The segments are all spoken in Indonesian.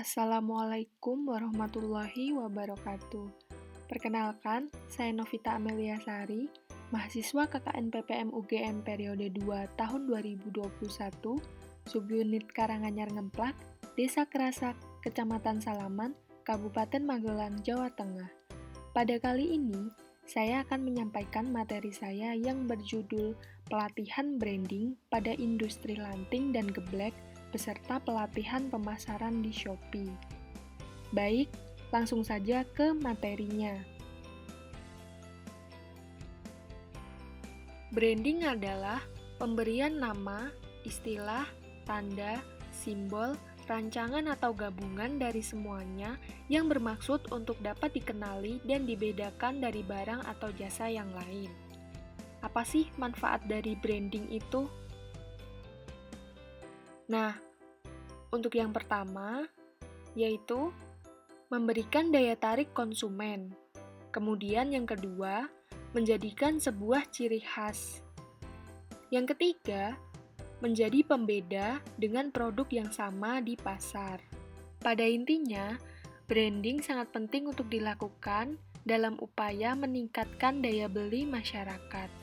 Assalamualaikum warahmatullahi wabarakatuh. Perkenalkan, saya Novita Amelia Sari, mahasiswa KKN PPM UGM periode 2 tahun 2021, Subunit Karanganyar Ngemplak, Desa Kerasak, Kecamatan Salaman, Kabupaten Magelang, Jawa Tengah. Pada kali ini, saya akan menyampaikan materi saya yang berjudul Pelatihan Branding pada Industri Lanting dan Geblek beserta pelatihan pemasaran di Shopee. Baik, langsung saja ke materinya. Branding adalah pemberian nama, istilah, tanda, simbol, rancangan atau gabungan dari semuanya yang bermaksud untuk dapat dikenali dan dibedakan dari barang atau jasa yang lain. Apa sih manfaat dari branding itu? Nah, untuk yang pertama, yaitu memberikan daya tarik konsumen. Kemudian yang kedua, menjadikan sebuah ciri khas. Yang ketiga, menjadi pembeda dengan produk yang sama di pasar. Pada intinya, branding sangat penting untuk dilakukan dalam upaya meningkatkan daya beli masyarakat.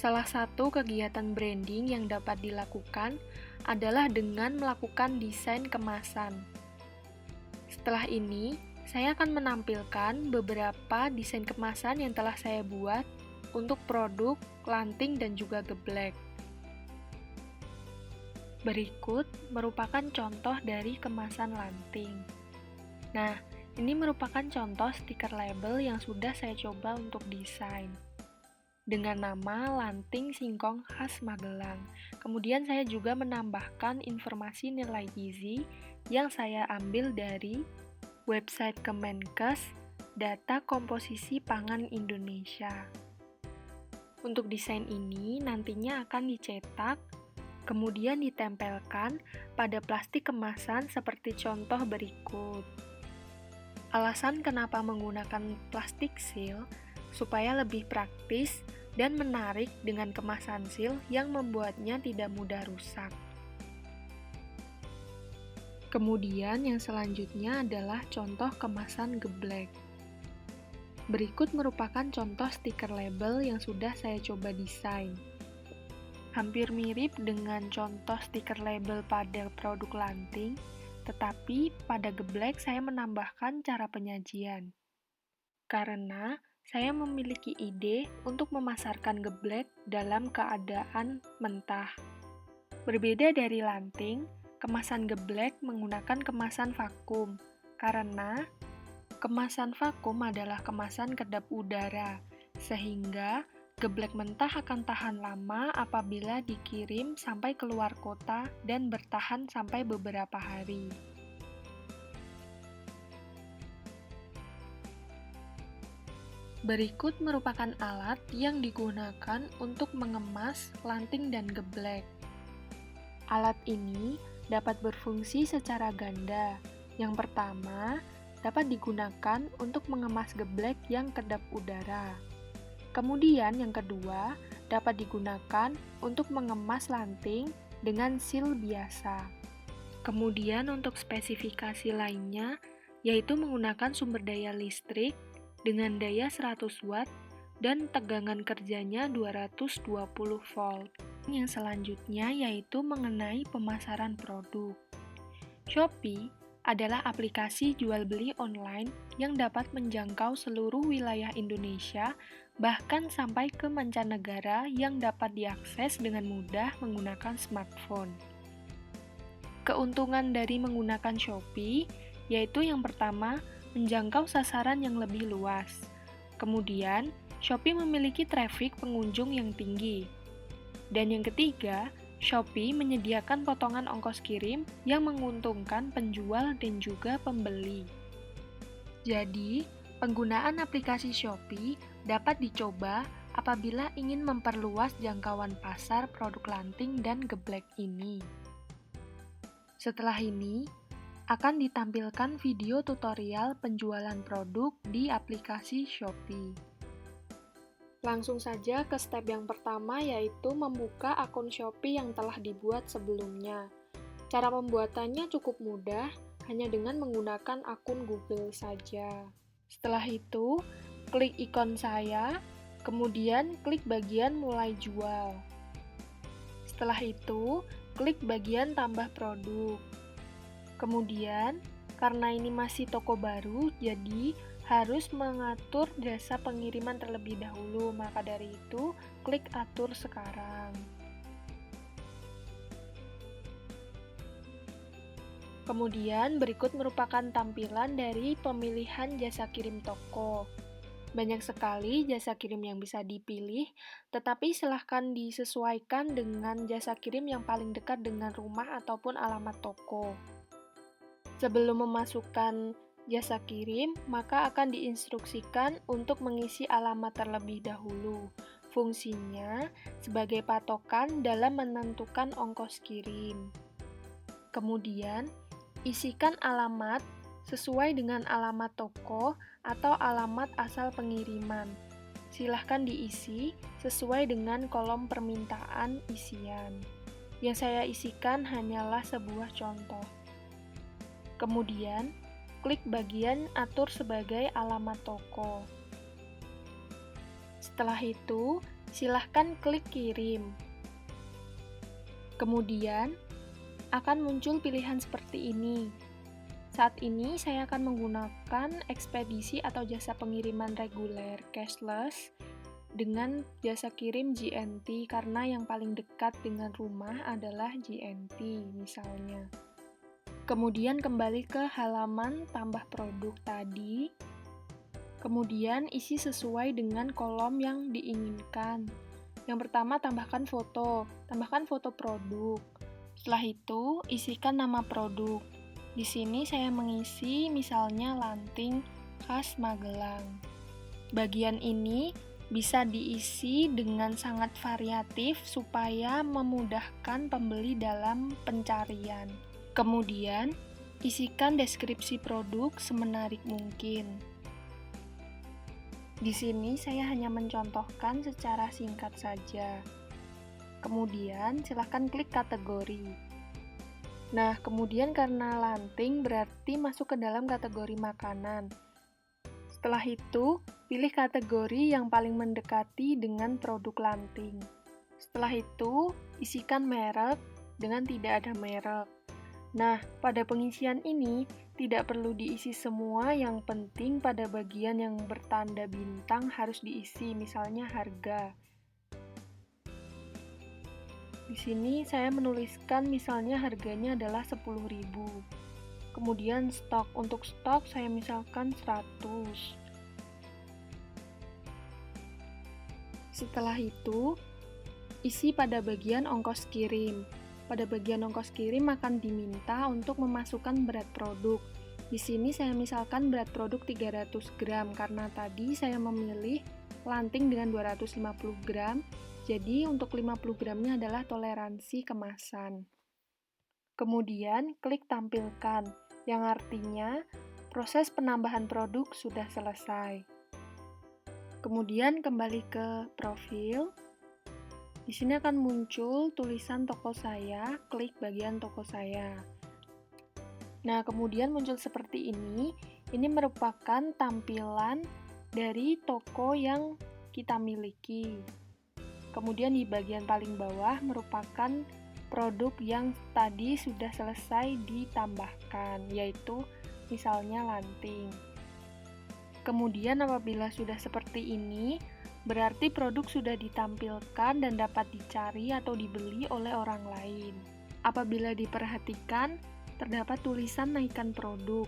Salah satu kegiatan branding yang dapat dilakukan adalah dengan melakukan desain kemasan. Setelah ini, saya akan menampilkan beberapa desain kemasan yang telah saya buat untuk produk, lanting, dan juga geblek. Berikut merupakan contoh dari kemasan lanting. Nah, ini merupakan contoh stiker label yang sudah saya coba untuk desain dengan nama Lanting Singkong Khas Magelang. Kemudian saya juga menambahkan informasi nilai gizi yang saya ambil dari website Kemenkes, Data Komposisi Pangan Indonesia. Untuk desain ini nantinya akan dicetak, kemudian ditempelkan pada plastik kemasan seperti contoh berikut. Alasan kenapa menggunakan plastik seal, supaya lebih praktis dan menarik dengan kemasan seal yang membuatnya tidak mudah rusak. Kemudian yang selanjutnya adalah contoh kemasan geblek. Berikut merupakan contoh stiker label yang sudah saya coba desain. Hampir mirip dengan contoh stiker label pada produk lanting, tetapi pada geblek saya menambahkan cara penyajian. Karena saya memiliki ide untuk memasarkan geblek dalam keadaan mentah. Berbeda dari lanting, kemasan geblek menggunakan kemasan vakum, karena kemasan vakum adalah kemasan kedap udara, sehingga geblek mentah akan tahan lama apabila dikirim sampai keluar kota dan bertahan sampai beberapa hari. Berikut merupakan alat yang digunakan untuk mengemas lanting dan geblek. Alat ini dapat berfungsi secara ganda. Yang pertama, dapat digunakan untuk mengemas geblek yang kedap udara. Kemudian yang kedua, dapat digunakan untuk mengemas lanting dengan seal biasa. Kemudian untuk spesifikasi lainnya, yaitu menggunakan sumber daya listrik dengan daya 100 watt dan tegangan kerjanya 220 volt. Yang selanjutnya yaitu mengenai pemasaran produk. Shopee adalah aplikasi jual beli online yang dapat menjangkau seluruh wilayah Indonesia, bahkan sampai ke mancanegara yang dapat diakses dengan mudah menggunakan smartphone. Keuntungan dari menggunakan Shopee yaitu yang pertama, menjangkau sasaran yang lebih luas. Kemudian, Shopee memiliki traffic pengunjung yang tinggi. Dan yang ketiga, Shopee menyediakan potongan ongkos kirim yang menguntungkan penjual dan juga pembeli. Jadi, penggunaan aplikasi Shopee dapat dicoba apabila ingin memperluas jangkauan pasar produk lanting dan geblek ini. Setelah ini, akan ditampilkan video tutorial penjualan produk di aplikasi Shopee. Langsung saja ke step yang pertama, yaitu membuka akun Shopee yang telah dibuat sebelumnya. Cara pembuatannya cukup mudah, hanya dengan menggunakan akun Google saja. Setelah itu, klik ikon saya, kemudian klik bagian mulai jual. Setelah itu, klik bagian tambah produk. Kemudian, karena ini masih toko baru, jadi harus mengatur jasa pengiriman terlebih dahulu. Maka dari itu, klik atur sekarang. Kemudian, berikut merupakan tampilan dari pemilihan jasa kirim toko. Banyak sekali jasa kirim yang bisa dipilih, tetapi silahkan disesuaikan dengan jasa kirim yang paling dekat dengan rumah ataupun alamat toko. Sebelum memasukkan jasa kirim, maka akan diinstruksikan untuk mengisi alamat terlebih dahulu. Fungsinya sebagai patokan dalam menentukan ongkos kirim. Kemudian, isikan alamat sesuai dengan alamat toko atau alamat asal pengiriman. Silahkan diisi sesuai dengan kolom permintaan isian. Yang saya isikan hanyalah sebuah contoh. Kemudian, klik bagian atur sebagai alamat toko. Setelah itu, silahkan klik kirim. Kemudian, akan muncul pilihan seperti ini. Saat ini saya akan menggunakan ekspedisi atau jasa pengiriman reguler cashless dengan jasa kirim GNT karena yang paling dekat dengan rumah adalah GNT misalnya. Kemudian kembali ke halaman tambah produk tadi. Kemudian isi sesuai dengan kolom yang diinginkan. Yang pertama, tambahkan foto produk. Setelah itu, isikan nama produk. Di sini saya mengisi misalnya lanting khas Magelang. Bagian ini bisa diisi dengan sangat variatif supaya memudahkan pembeli dalam pencarian. Kemudian, isikan deskripsi produk semenarik mungkin. Di sini saya hanya mencontohkan secara singkat saja. Kemudian, silahkan klik kategori. Nah, kemudian karena lanting berarti masuk ke dalam kategori makanan. Setelah itu, pilih kategori yang paling mendekati dengan produk lanting. Setelah itu, isikan merek dengan tidak ada merek. Nah, pada pengisian ini, tidak perlu diisi semua, yang penting pada bagian yang bertanda bintang harus diisi, misalnya harga. Di sini saya menuliskan misalnya harganya adalah 10.000. Kemudian stok, untuk stok saya misalkan 100. Setelah itu, isi pada bagian ongkos kirim. Pada bagian ongkos kirim akan diminta untuk memasukkan berat produk. Di sini saya misalkan berat produk 300 gram karena tadi saya memilih lanting dengan 250 gram. Jadi untuk 50 gramnya adalah toleransi kemasan. Kemudian klik tampilkan, yang artinya proses penambahan produk sudah selesai. Kemudian kembali ke profil. Di sini akan muncul tulisan toko saya, klik bagian toko saya. Nah, kemudian muncul seperti ini. Ini merupakan tampilan dari toko yang kita miliki. Kemudian di bagian paling bawah merupakan produk yang tadi sudah selesai ditambahkan, yaitu misalnya lanting. Kemudian apabila sudah seperti ini, berarti produk sudah ditampilkan dan dapat dicari atau dibeli oleh orang lain. Apabila diperhatikan, terdapat tulisan naikkan produk.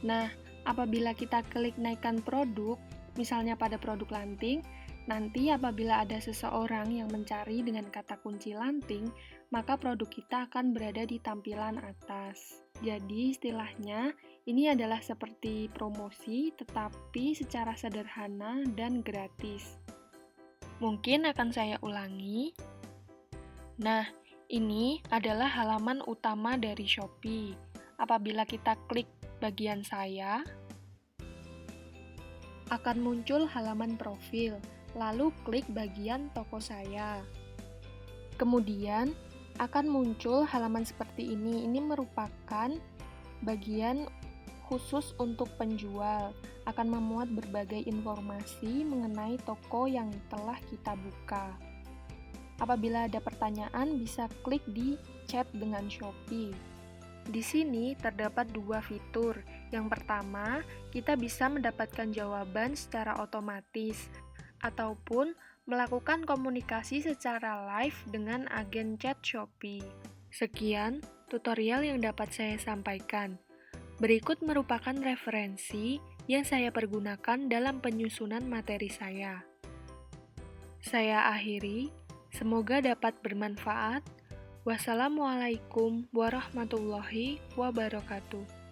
Nah, apabila kita klik naikkan produk, misalnya pada produk lanting, nanti apabila ada seseorang yang mencari dengan kata kunci lanting, maka produk kita akan berada di tampilan atas. Jadi istilahnya, ini adalah seperti promosi, tetapi secara sederhana dan gratis. Mungkin akan saya ulangi. Nah, ini adalah halaman utama dari Shopee. Apabila kita klik bagian saya, akan muncul halaman profil. Lalu klik bagian toko saya. Kemudian, akan muncul halaman seperti ini. Ini merupakan bagian khusus untuk penjual, akan memuat berbagai informasi mengenai toko yang telah kita buka. Apabila ada pertanyaan, bisa klik di chat dengan Shopee. Di sini terdapat dua fitur. Yang pertama, kita bisa mendapatkan jawaban secara otomatis, ataupun melakukan komunikasi secara live dengan agen chat Shopee. Sekian tutorial yang dapat saya sampaikan. Berikut merupakan referensi yang saya pergunakan dalam penyusunan materi saya. Saya akhiri, semoga dapat bermanfaat. Wassalamualaikum warahmatullahi wabarakatuh.